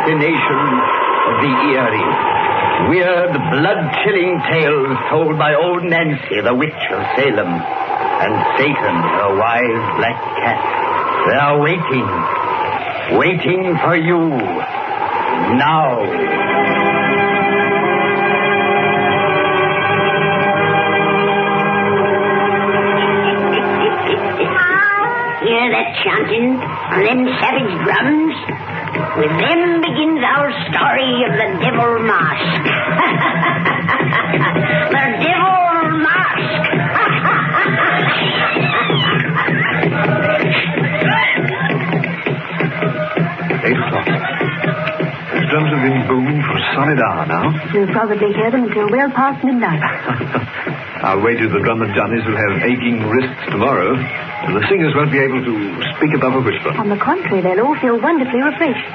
fascination of the eerie. Weird, blood-chilling tales told by old Nancy, the Witch of Salem, and Satan, her wise black cat. They are waiting for you. Now. Hear that chanting on them savage drums? With them begins our story of the Devil Mask. The Devil Mask. Eight o'clock. Those drums have been booming for a solid hour now. You'll probably hear them until well past midnight. I'll wager the drummer Johnnies will have aching wrists tomorrow, and the singers won't be able to speak above a whisper. On the contrary, they'll all feel wonderfully refreshed.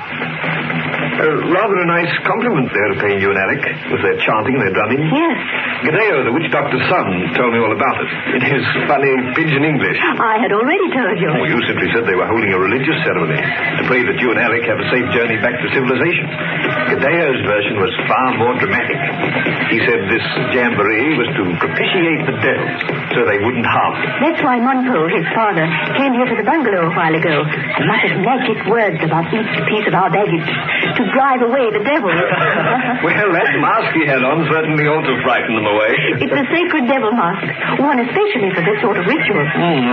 Rather a nice compliment they're paying you and Alec, with their chanting and their drumming. Yes. Gadeo, the witch doctor's son, told me all about it. In his funny pidgin English. I had already told you. Oh, you simply said they were holding a religious ceremony to pray that you and Alec have a safe journey back to civilization. Gadeo's version was far more dramatic. He said this jamboree was to propitiate the devils so they wouldn't harm them. That's why Monpole, his father, came here to the bungalow a while ago and muttered magic words about each piece of our baggage to drive away the devil. Well, that mask he had on certainly ought to frighten them away. It's a sacred devil mask, worn especially for this sort of ritual.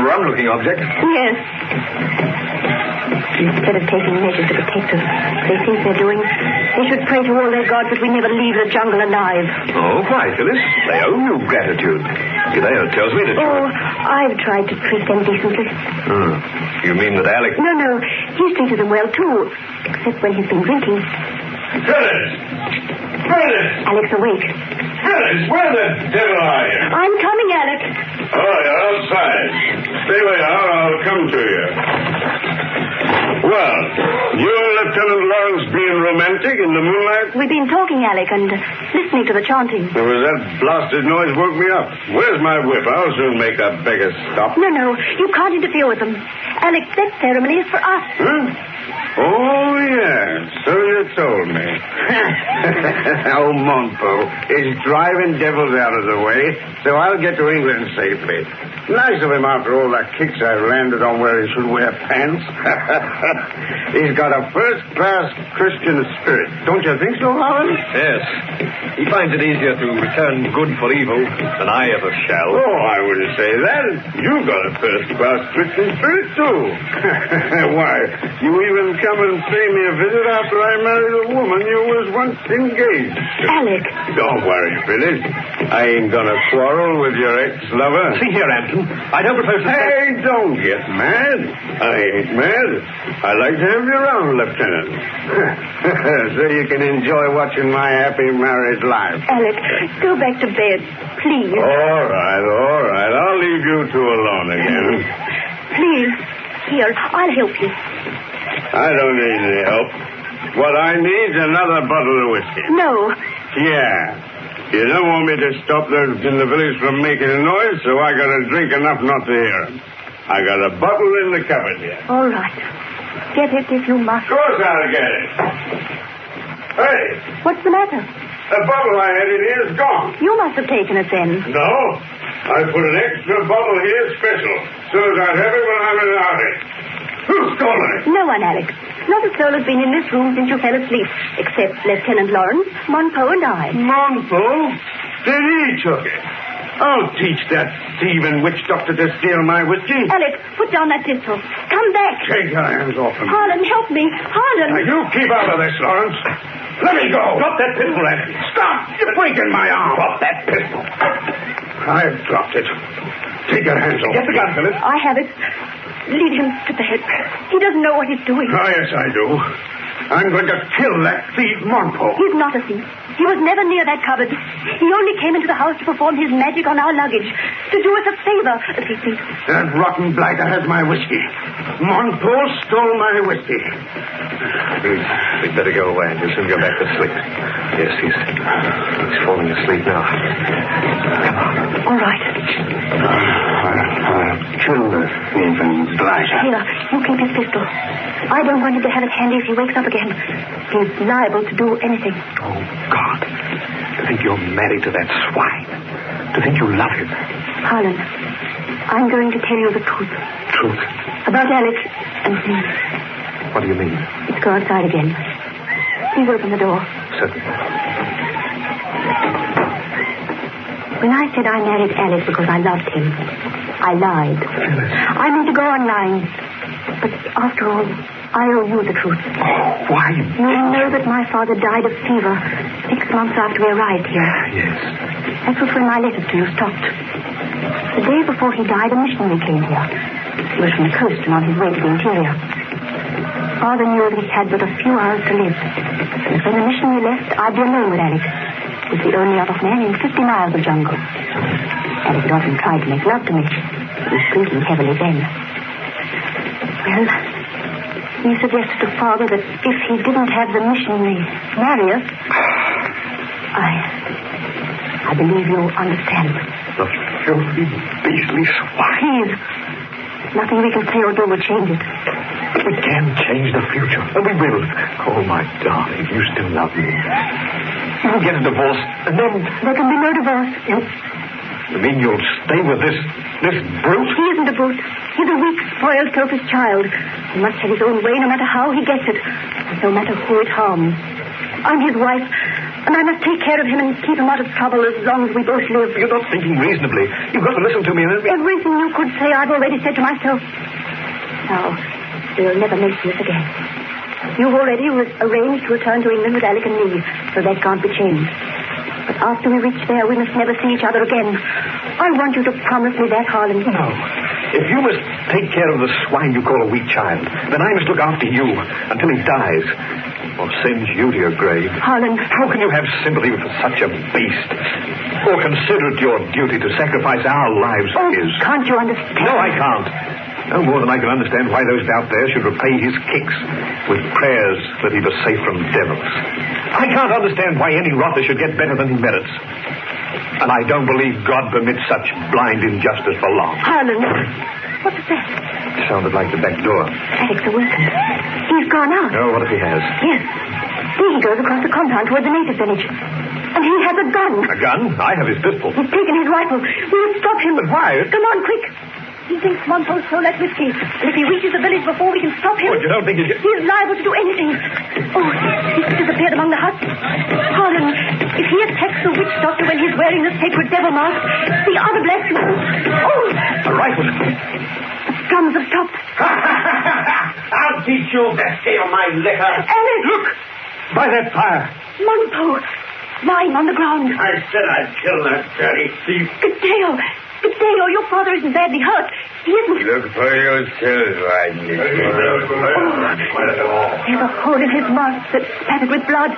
Rum-looking object. Yes. Instead of taking measures to protect us, they think they're doing, they should pray to all their gods that we never leave the jungle alive. Oh, why, Phyllis? They owe you gratitude. Gadeo tells me that you... Oh, I've tried to treat them decently. You mean that Alec... No, he's treated them well, too, except when he's been drinking. Phyllis! Alec's awake. Phyllis, where the devil are you? I'm coming, Alec. Oh, you're outside. Stay where you are, I'll come to you. Well, you and Lieutenant Lawrence being romantic in the moonlight? We've been talking, Alec, and listening to the chanting. It was that blasted noise woke me up. Where's my whip? I'll soon make that beggar stop. No, you can't interfere with them. Alec, that ceremony is for us. Huh? Oh, yeah. So you told me. Oh, Monpole is driving devils out of the way, so I'll get to England safely. Nice of him after all the kicks I've landed on where he should wear pants. He's got a first-class Christian spirit. Don't you think so, Lawrence? Yes. He finds it easier to return good for evil than I ever shall. Oh, I wouldn't say that. You've got a first-class Christian spirit, too. Why, you even come and pay me a visit after I married a woman you was once engaged to. Alec. Don't worry, Phyllis. I ain't gonna quarrel with your ex-lover. See here, Anton. I don't propose to... Hey, don't get mad. I ain't mad. I like to have you around, Lieutenant. So you can enjoy watching my happy married life. Alec, go back to bed, please. All right. I'll leave you two alone again. Please. Here, I'll help you. I don't need any help. What I need's another bottle of whiskey. No. Yeah. You don't want me to stop those in the village from making a noise, so I gotta drink enough not to hear 'em. I got a bottle in the cupboard here. All right. Get it if you must. Of course I'll get it. Hey, What's the matter? the bottle I had in here is gone. You must have taken it then. No, I put an extra bottle here special, so as I'd have it when I'm in a hurry. Who's stolen it? No one, Alec. Not a soul has been in this room since you fell asleep, except Lieutenant Lawrence, Monpole, and I. Monpole? Then he took it. I'll teach that thieving witch doctor to steal my whiskey. Alec, put down that pistol. Come back. Take your hands off him. Harlan, help me. Harlan. Now, you keep out of this, Lawrence. Let me go. Drop that pistol, Anthony. Stop. You're breaking my arm. Drop that pistol. I've dropped it. Take your hands off. Get the gun, Phyllis. I have it. Lead him to bed. He doesn't know what he's doing. Oh, yes, I do. I'm going to kill that thief, Monpole. He's not a thief. He was never near that cupboard. He only came into the house to perform his magic on our luggage. To do us a favor, as he thinks. That rotten blighter has my whiskey. Monpole stole my whiskey. We'd better go away and he'll soon go back to sleep. Yes, he's falling asleep now. Come on. All right. Kill the thief and blighter. Here, you keep his pistol. I don't want him to have it handy if he wakes up again. He's liable to do anything. Oh, God. To think you're married to that swine. To think you love him. Harlan, I'm going to tell you the truth. Truth? About Alec and me. What do you mean? Let's go outside again. Please open the door. Certainly. When I said I married Alec because I loved him, I lied. Phyllis. I meant to go on lying. But after all, I owe you the truth. Oh, why? You know that my father died of fever 6 months after we arrived here. Yes. That was when my letters to you stopped. The day before he died, a missionary came here. He was from the coast and on his way to the interior. Father knew that he had but a few hours to live. And when the missionary left, I'd be alone with Alec. He was the only other man in 50 miles of jungle. Alec had often tried to make love to me. He was drinking heavily then. Well, he suggested to Father that if he didn't have the missionary marry us, I believe you understand. The filthy, beastly swine. Please. Nothing we can say or do will change it. We can change the future. And we will. Oh, my darling, you still love me. You'll get a divorce, and then... There can be no divorce. You mean you'll stay with this brute? He isn't a brute. He's a weak, spoiled, selfish child. He must have his own way no matter how he gets it. And no matter who it harms. I'm his wife, and I must take care of him and keep him out of trouble as long as we both live. You're not thinking reasonably. You've got to listen to me. Everything you could say I've already said to myself. Now, we'll never mention this again. You've already arranged to return to England with Alec and me, so that can't be changed. But after we reach there, we must never see each other again. I want you to promise me that, Harlan. No. If you must take care of the swine you call a weak child, then I must look after you until he dies. Or sends you to your grave. Harlan. How can you have sympathy for such a beast? Or consider it your duty to sacrifice our lives for his? Can't you understand? No, I can't. No more than I can understand why those out there should repay his kicks with prayers that he was safe from devils. I can't understand why any rotter should get better than he merits. And I don't believe God permits such blind injustice for long. Harlan, what was that? It sounded like the back door. Alec's awakened. He's gone out. Oh, what if he has? Yes. There he goes across the compound toward the native village. And he has a gun. A gun? I have his pistol. He's taken his rifle. We'll stop him. But why? Come on, quick. He thinks Monpo's stole that whiskey. And if he reaches the village before we can stop him... What, you don't think he... He's liable to do anything. Oh, he's disappeared among the huts. Harlan, if he attacks the witch doctor when he's wearing the sacred devil mask, the other blacksmith... Oh! A rifle. The drums have stopped. I'll teach you to steal my liquor. Alec! Look! By that fire. Monpo, lying on the ground. I said I'd kill that dirty thief. Gadeo, your father isn't badly hurt. He isn't... Look for yourself, Rodney. There's a hole in his mask that's spattered with blood.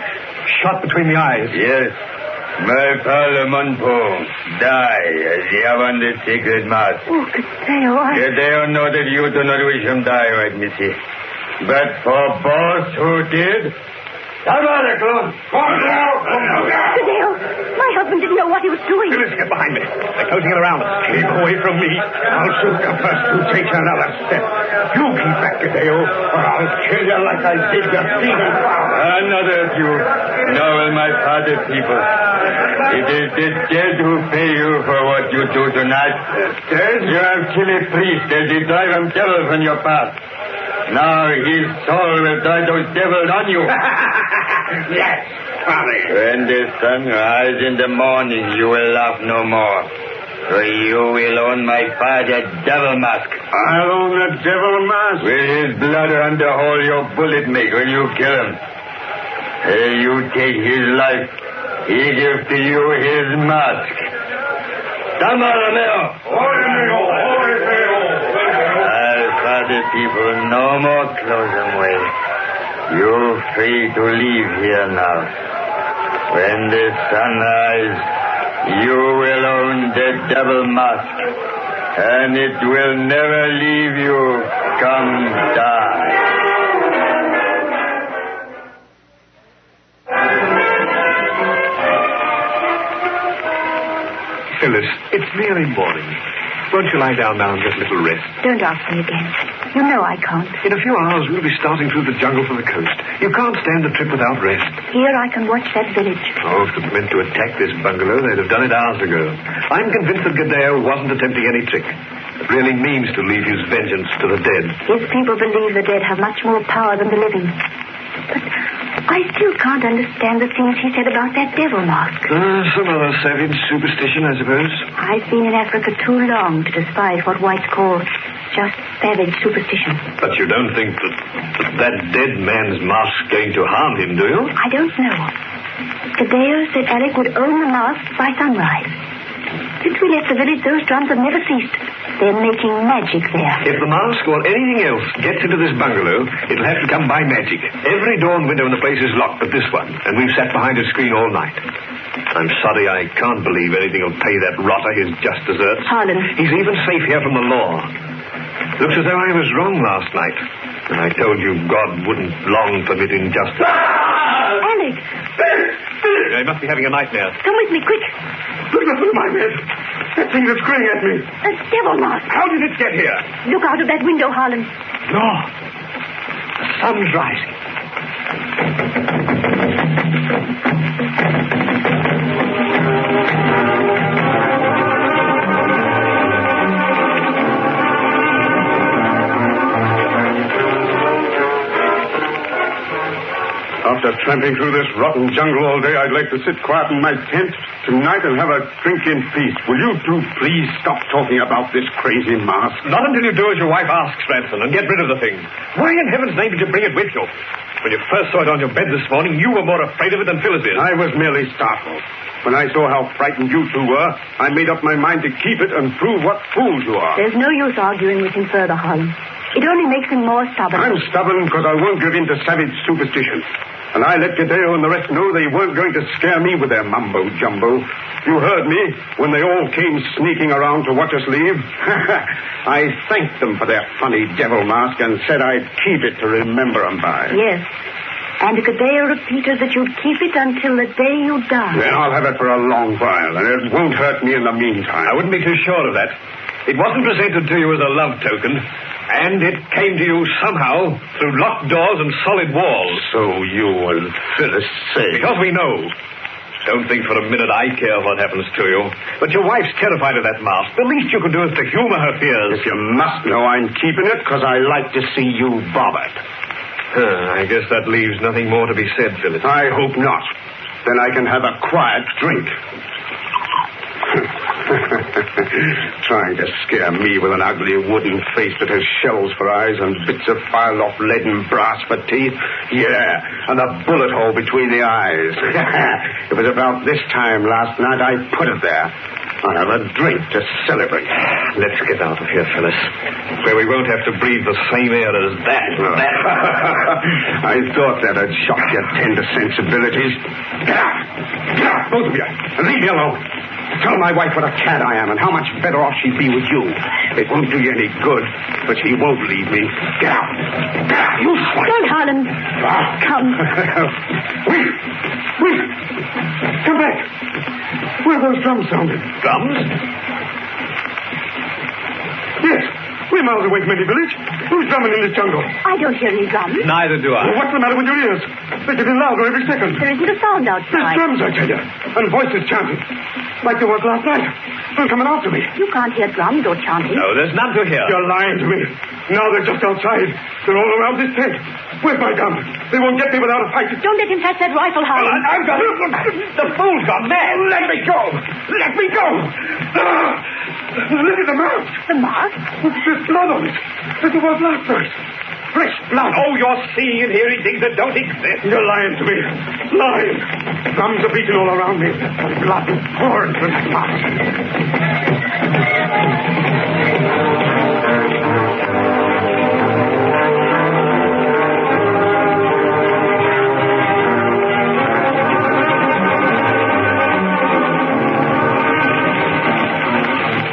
Shot between the eyes. Yes. My father, Monpo, died as he have on the sacred mask. Oh, Gadeo, Gadeo know that you do not wish him die, right, missy? But for both who did... Come on, Croon. Gadeo, my husband didn't know what he was doing. Phyllis, get behind me. They're closing in around us. Keep away from me. I'll shoot the first who takes another step. You keep back, Gadeo, or I'll kill you like I did your Stephen. Another of you. Now will my father people. It is the dead who pay you for what you do tonight. Dead? You have killed a priest as he drive him devil from your path. Now his soul will drive those devils on you. Yes, funny. When the sun rises in the morning, you will laugh no more. For you will own my father's devil mask. I'll own the devil mask. With his blood on the hole your bullet make when you kill him. You take his life. He gives to you his mask. Come on, Romeo. I'll father people no more close them way. You're free to leave here now. When the sun rises, you will own the devil mask. And it will never leave you. Come die. Phyllis, it's nearly morning. Won't you lie down now and get a little rest? Don't ask me again. You know I can't. In a few hours, we'll be starting through the jungle for the coast. You can't stand the trip without rest. Here I can watch that village. Oh, if it meant to attack this bungalow, they'd have done it hours ago. I'm convinced that Gadeo wasn't attempting any trick. It really means to leave his vengeance to the dead. His people believe the dead have much more power than the living. But I still can't understand the things he said about that devil mask. Some other savage superstition, I suppose. I've been in Africa too long to despise what whites call just savage superstition. But you don't think that dead man's mask's going to harm him, do you? I don't know. Gadeo said Alec would own the mask by sunrise. Since we left the village, those drums have never ceased. They're making magic there. If the mask or anything else gets into this bungalow, it'll have to come by magic. Every door and window in the place is locked but this one, and we've sat behind a screen all night. I'm sorry, I can't believe anything will pay that rotter his just deserts. Harlan. He's even safe here from the law. Looks as though I was wrong last night. And I told you God wouldn't long permit injustice. Alec! I must be having a nightmare. Come with me, quick. Look up at my bed. That thing is grinning at me. A devil mask. How did it get here? Look out of that window, Harlan. No. The sun's rising. After tramping through this rotten jungle all day, I'd like to sit quiet in my tent tonight and have a drink in peace. Will you two please stop talking about this crazy mask? Not until you do as your wife asks, Ransom, and get rid of the thing. Why in heaven's name did you bring it with you? When you first saw it on your bed this morning, you were more afraid of it than Phyllis is. I was merely startled. When I saw how frightened you two were, I made up my mind to keep it and prove what fools you are. There's no use arguing with him further, Harlan. It only makes him more stubborn. I'm stubborn because I won't give in to savage superstition. And I let Gadeo and the rest know they weren't going to scare me with their mumbo-jumbo. You heard me when they all came sneaking around to watch us leave. I thanked them for their funny devil mask and said I'd keep it to remember them by. Yes. And Gadeo repeated that you'd keep it until the day you die. Then I'll have it for a long while, and it won't hurt me in the meantime. I wouldn't be too sure of that. It wasn't presented to you as a love token, and it came to you somehow through locked doors and solid walls. So you and Phyllis say. Because we know. Don't think for a minute I care what happens to you. But your wife's terrified of that mask. The least you can do is to humor her fears. If you must know, I'm keeping it because I like to see you bothered. I guess that leaves nothing more to be said, Phyllis. I hope not. Then I can have a quiet drink. Trying to scare me with an ugly wooden face that has shells for eyes and bits of filed off lead and brass for teeth. Yeah, and a bullet hole between the eyes. It was about this time last night I put it there. I'll have a drink to celebrate. Let's get out of here, Phyllis, where we won't have to breathe the same air as that. I thought that'd shock your tender sensibilities. Get out! Get out, both of you, and leave me alone. Tell my wife what a cad I am and how much better off she'd be with you. It won't do you any good, but she won't leave me. Get out! Get out, you swine! Don't, Harlan. Come. Wait! Come back! Where are those drums sounding? Drums? Yes. We're miles away from any village. Who's drumming in this jungle? I don't hear any drums. Neither do I. Well, what's the matter with your ears? They're getting louder every second. There isn't a sound There's outside. drums, I tell you. And voices chanting. Like there was last night. They're coming after me. You can't hear drums or chanting. No, there's none to hear. You're lying to me. Now they're just outside. They're all around this tent. Where's my gun? They won't get me without a fight. Don't let him touch that rifle, Harlan. I've got it. The fool's gone mad. Let me go. Let me go. Look at the mask. The mask? There's blood on it. As it was last night. Fresh blood. Oh, you're seeing and hearing things that don't exist. You're lying to me. Lying. Drums are beating all around me. And blood is pouring from that mask.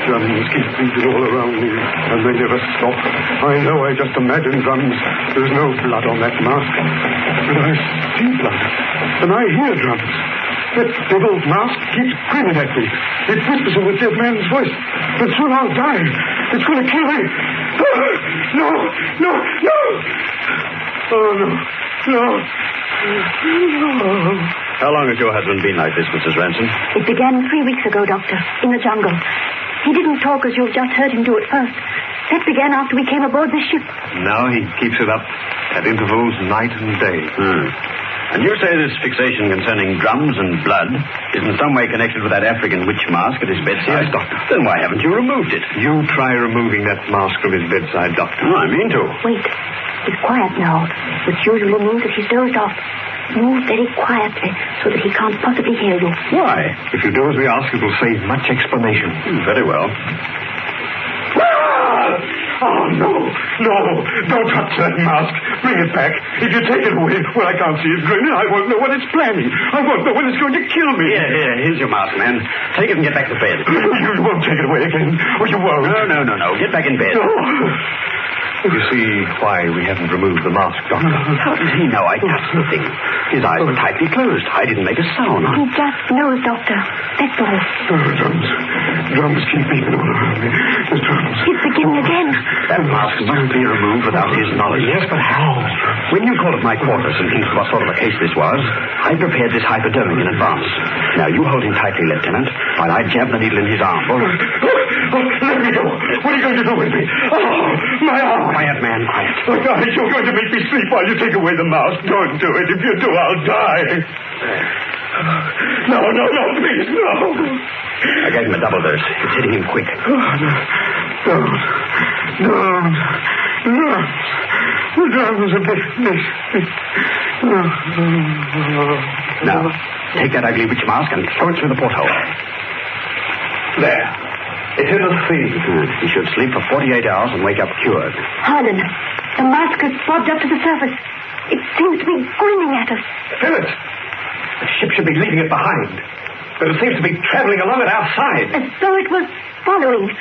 Drums keep beating all around me, and they never stop. I know I just imagine drums. There's no blood on that mask. But I see blood, and I hear drums. That devil's mask keeps grinning at me. It whispers in the dead man's voice. But soon I'll die. It's going to kill me. No. Oh, no. How long has your husband been like this, Mrs. Ransom? It began 3 weeks ago, Doctor, in the jungle. He didn't talk as you've just heard him do at first. That began after we came aboard the ship. Now he keeps it up at intervals night and day. And you say this fixation concerning drums and blood is in some way connected with that African witch mask at his bedside? Yes, Doctor. Then why haven't you removed it? You try removing that mask from his bedside, Doctor. Oh, I mean to. Wait. He's quiet now, which usually means that he's dozed off. Move very quietly so that he can't possibly hear you. Why? If you do as we ask, it will save much explanation. Very well. Oh, no. Don't touch that mask. Bring it back. If you take it away, well, I can't see it grinning. I won't know what it's planning. I won't know when it's going to kill me. Here's your mask, man. Take it and get back to bed. You won't take it away again. Oh, you won't. No. Get back in bed. You see why we haven't removed the mask, Doctor. How does he know I touched the thing? His eyes were tightly closed. I didn't make a sound. He just knows, Doctor. That's all. Drums keep beating all around me. The drums. It's beginning again. That mask must be removed without his knowledge. Yes, but how? When you called at my quarters and hinted what sort of a case this was, I prepared this hypodermic in advance. Now, you hold him tightly, Lieutenant, while I jab the needle in his arm. Let me go. What are you going to do with me? Oh, my arm. Quiet, man, quiet. Oh, guys, you're going to make me sleep while you take away the mask. Don't do it. If you do, I'll die. No, please, no. I gave him a double dose. It's hitting him quick. Now, take that ugly witch mask and throw it through the porthole. There. It's in the sea. He should sleep for 48 hours and wake up cured. Harlan, the mask has bobbed up to the surface. It seems to be grinning at us. Phyllis, the ship should be leaving it behind. But it seems to be traveling along at our side. As though it was following.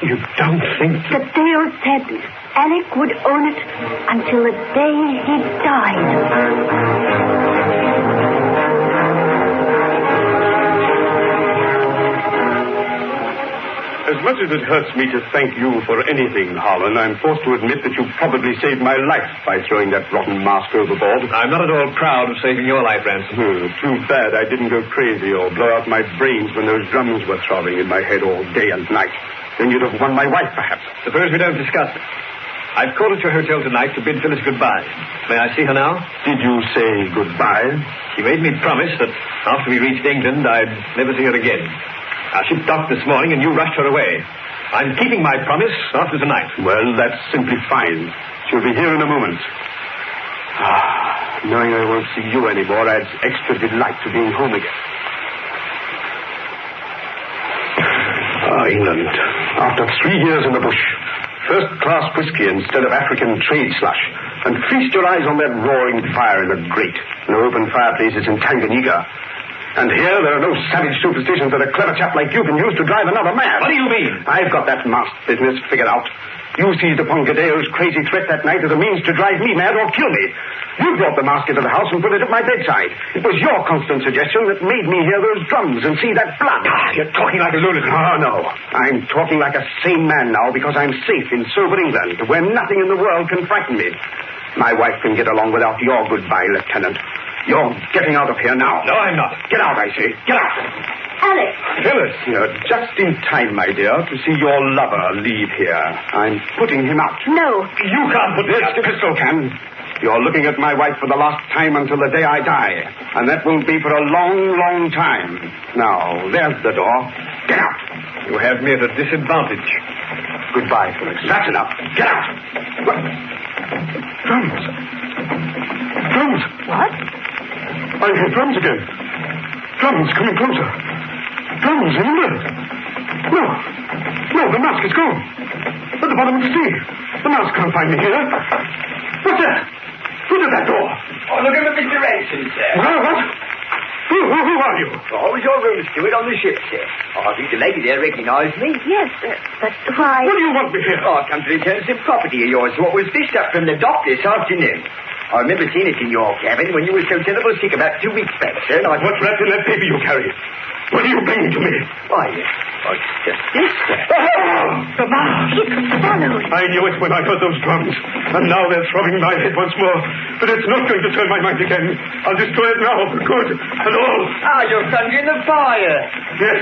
You don't think... The Dale said Alec would own it until the day he died. As much as it hurts me to thank you for anything, Harlan, I'm forced to admit that you probably saved my life by throwing that rotten mask overboard. I'm not at all proud of saving your life, Ransom. Too bad I didn't go crazy or blow out my brains when those drums were throbbing in my head all day and night. Then you'd have won my wife, perhaps. Suppose we don't discuss it. I've called at your hotel tonight to bid Phyllis goodbye. May I see her now? Did you say goodbye? She made me promise that after we reached England, I'd never see her again. Our ship docked this morning and you rushed her away. I'm keeping my promise after tonight. Well, that's simply fine. She'll be here in a moment. Knowing I won't see you anymore adds extra delight to being home again. England. After 3 years in the bush, first-class whiskey instead of African trade slush, and feast your eyes on that roaring fire in the grate. No open fireplaces in Tanganyika. And here there are no savage superstitions that a clever chap like you can use to drive another mad. What do you mean? I've got that masked business figured out. You seized upon Gadeo's crazy threat that night as a means to drive me mad or kill me. You brought the mask into the house and put it at my bedside. It was your constant suggestion that made me hear those drums and see that blood. You're talking like a lunatic. Oh, no. I'm talking like a sane man now because I'm safe in sober England, where nothing in the world can frighten me. My wife can get along without your goodbye, Lieutenant. You're getting out of here now. No, I'm not. Get out, I say. Get out. Alex. Phyllis, you're just in time, my dear, to see your lover leave here. I'm putting him out. No. You can't put this. The pistol can. You're looking at my wife for the last time until the day I die. And that will be for a long, long time. Now, there's the door. Get out. You have me at a disadvantage. Goodbye, Phyllis. That's enough. Get out. What? Drums. Drums. What? I hear drums again. Drums coming closer. Drums in England. No, the mask is gone. At the bottom of the sea. The mask can't find me here. What's that? Who's at that door? Oh, look at Mr. Ransom, sir. What? Who are you? Oh, I was your room steward on the ship, sir. Oh, I think the lady there recognised me. Yes, but why? What do you want me here? Oh, I've come to return some property of yours, what was fished up from the dock this afternoon. I remember seeing it in your cabin when you were so terrible sick about 2 weeks back, sir. And What's wrapped in that paper you carry? What are you bringing to me? Why, it's just this, sir. The mask! It's swallowed. I knew it when I heard those drums. And now they're throbbing my head once more. But it's not going to turn my mind again. I'll destroy it now for good and all. You're thundering the fire. Yes.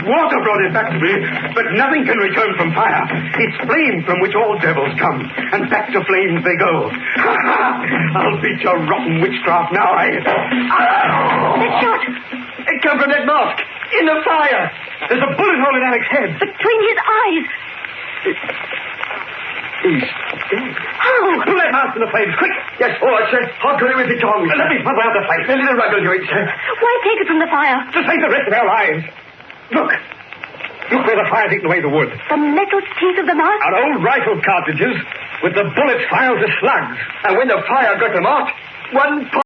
Water brought it back to me, but nothing can return from fire. It's flame from which all devils come, and back to flames they go. I'll beat your rotten witchcraft now, That shot! It come from that mask. In the fire. There's a bullet hole in Alec's head. Between his eyes. He's dead. How? Pull that mask from the flames, quick! Yes, all right, sir. I'll go with the tongs. Let me smother out the flame. A little ruggle to it, sir. Why take it from the fire? To save the rest of our lives. Look. Look where the fire's eaten away the wood. The metal teeth of the mask? Our old rifle cartridges with the bullets filed as slugs. And when the fire got them out, one